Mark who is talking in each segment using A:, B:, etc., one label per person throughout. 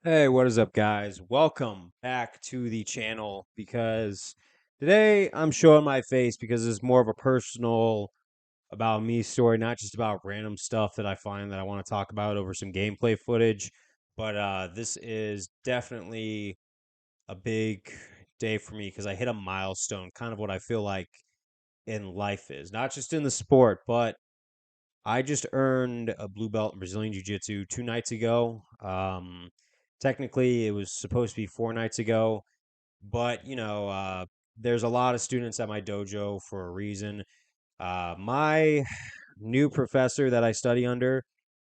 A: Hey, what is up, guys? Welcome back to the channel because today I'm showing my face because it's more of a personal about me story, not just about random stuff that I find that I want to talk about over some gameplay footage. But this is definitely a big day for me because I hit a milestone, kind of what I feel like in life is, not just in the sport, but I just earned a blue belt in Brazilian Jiu Jitsu 2 nights ago. Technically, it was supposed to be 4 nights ago, but there's a lot of students at my dojo for a reason. My new professor that I study under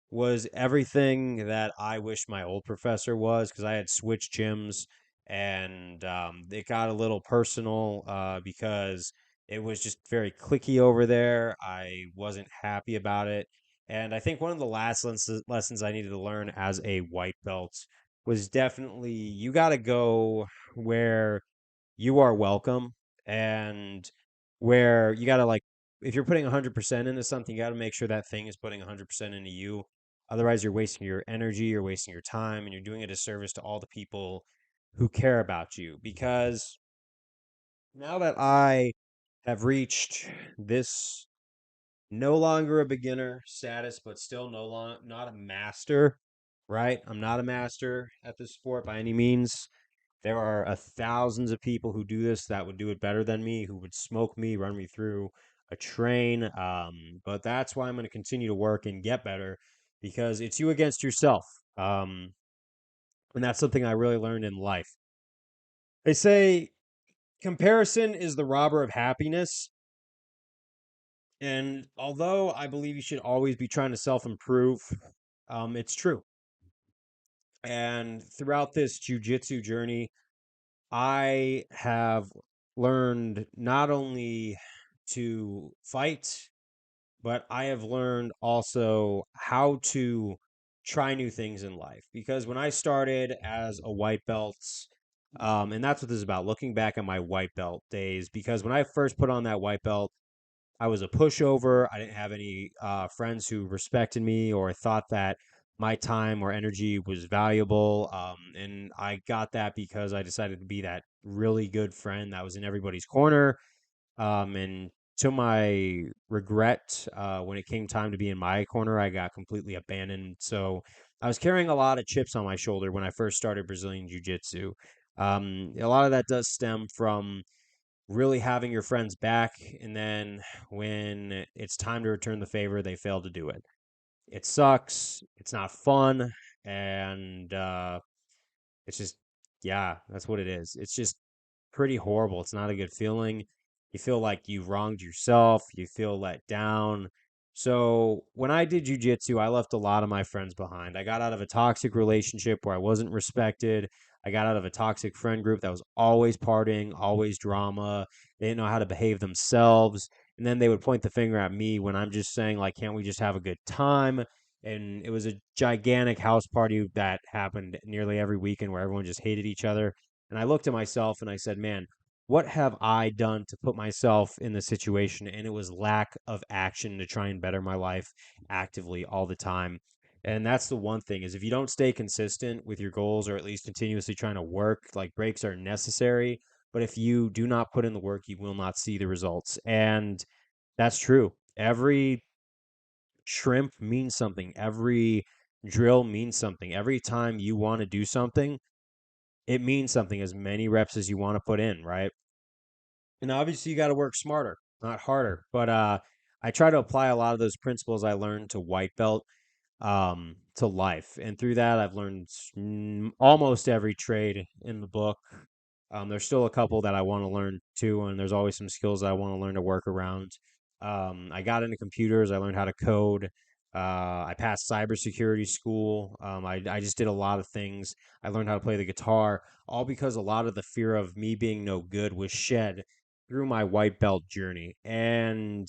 A: was everything that I wish my old professor was because I had switched gyms and it got a little personal because it was just very clicky over there. I wasn't happy about it. And I think one of the last lessons I needed to learn as a white belt was definitely you got to go where you are welcome and where you got to like if you're putting 100% into something, you got to make sure that thing is putting 100% into you. Otherwise, you're wasting your energy, you're wasting your time, and you're doing a disservice to all the people who care about you. Because now that I have reached this no longer a beginner status, but still not a master, right? I'm not a master at this sport by any means. There are thousands of people who do this that would do it better than me, who would smoke me, run me through a train. But that's why I'm going to continue to work and get better because it's you against yourself. And that's something I really learned in life. They say comparison is the robber of happiness. And although I believe you should always be trying to self improve, it's true. And throughout this jujitsu journey, I have learned not only to fight, but I have learned also how to try new things in life. Because when I started as a white belt, and that's what this is about, looking back at my white belt days, because when I first put on that white belt, I was a pushover. I didn't have any friends who respected me or thought that my time or energy was valuable. And I got that because I decided to be that really good friend that was in everybody's corner. And to my regret, when it came time to be in my corner, I got completely abandoned. So I was carrying a lot of chips on my shoulder when I first started Brazilian Jiu Jitsu. A lot of that does stem from really having your friends back, and then when it's time to return the favor, they fail to do it. It sucks. It's not fun, and it's just, yeah, that's what it is. It's just pretty horrible. It's not a good feeling. You feel like you've wronged yourself. You feel let down. So when I did jujitsu, I left a lot of my friends behind. I got out of a toxic relationship where I wasn't respected. I got out of a toxic friend group that was always partying, always drama. They didn't know how to behave themselves. And then they would point the finger at me when I'm just saying, like, can't we just have a good time? And it was a gigantic house party that happened nearly every weekend where everyone just hated each other. And I looked at myself and I said, man, what have I done to put myself in this situation? And it was lack of action to try and better my life actively all the time. And that's the one thing is if you don't stay consistent with your goals or at least continuously trying to work, like breaks are necessary. But if you do not put in the work, you will not see the results. And that's true. Every shrimp means something. Every drill means something. Every time you want to do something, it means something as many reps as you want to put in, right? And obviously you got to work smarter, not harder. But I try to apply a lot of those principles I learned to white belt to life. And through that, I've learned almost every trade in the book. There's still a couple that I want to learn too, and there's always some skills that I want to learn to work around. I got into computers. I learned how to code. I passed cybersecurity school. I just did a lot of things. I learned how to play the guitar, all because a lot of the fear of me being no good was shed through my white belt journey. And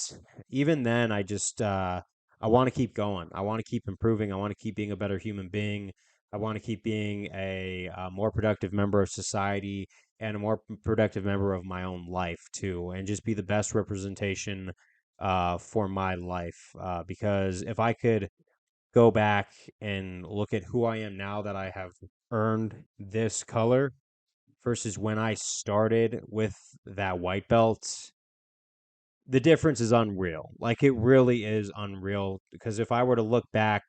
A: even then, I want to keep going. I want to keep improving. I want to keep being a better human being. I want to keep being a more productive member of society and a more productive member of my own life too, and just be the best representation for my life. Because if I could go back and look at who I am now that I have earned this color versus when I started with that white belt, the difference is unreal. Like it really is unreal because if I were to look back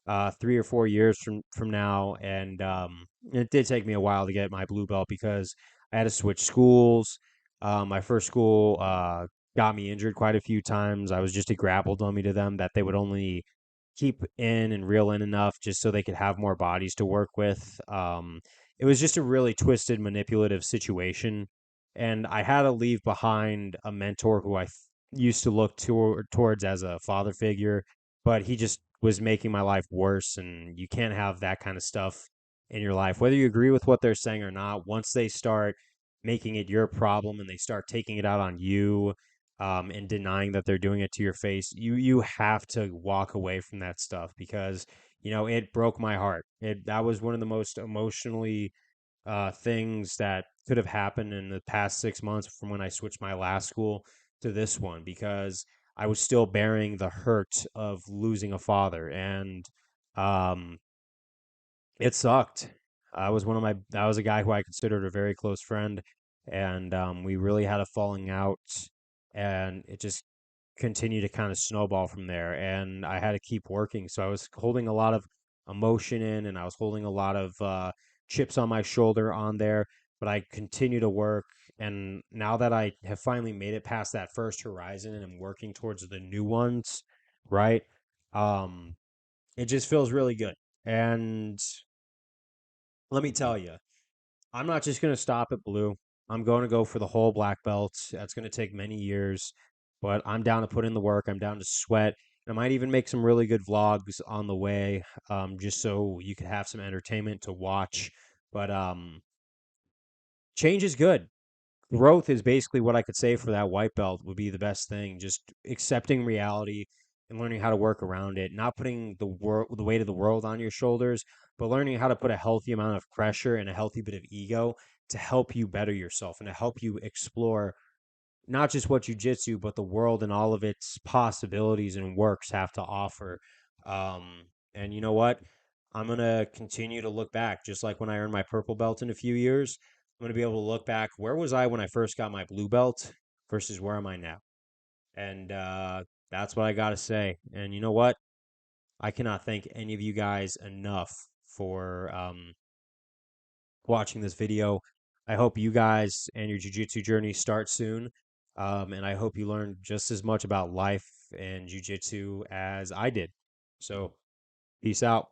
A: 3 or 4 years from now, and it did take me a while to get my blue belt because I had to switch schools. My first school got me injured quite a few times. I was just a grapple dummy to them that they would only keep in and reel in enough just so they could have more bodies to work with. It was just a really twisted, manipulative situation, and I had to leave behind a mentor who used to look towards as a father figure, but he just was making my life worse. And you can't have that kind of stuff in your life, whether you agree with what they're saying or not. Once they start making it your problem and they start taking it out on you, and denying that they're doing it to your face, you have to walk away from that stuff because it broke my heart. That was one of the most emotionally things that could have happened in the past 6 months from when I switched my last school to this one because I was still bearing the hurt of losing a father, and um, it sucked. I was a guy who I considered a very close friend, and we really had a falling out, and it just continued to kind of snowball from there. And I had to keep working, so I was holding a lot of emotion in, and I was holding a lot of chips on my shoulder on there. But I continue to work, and now that I have finally made it past that first horizon and I'm working towards the new ones, right? Um, it just feels really good. And let me tell you, I'm not just going to stop at blue. I'm going to go for the whole black belt. That's going to take many years, but I'm down to put in the work. I'm down to sweat. I might even make some really good vlogs on the way, just so you could have some entertainment to watch. But change is good. Growth is basically what I could say for that white belt would be the best thing. Just accepting reality and learning how to work around it, not putting the weight of the world on your shoulders, but learning how to put a healthy amount of pressure and a healthy bit of ego to help you better yourself and to help you explore not just what jujitsu, but the world and all of its possibilities and works have to offer. And you know what? I'm gonna continue to look back, just like when I earned my purple belt in a few years. I'm gonna be able to look back. Where was I when I first got my blue belt versus where am I now? And that's what I gotta say. And you know what? I cannot thank any of you guys enough for watching this video. I hope you guys and your jujitsu journey start soon. And I hope you learn just as much about life and jujitsu as I did. So, peace out.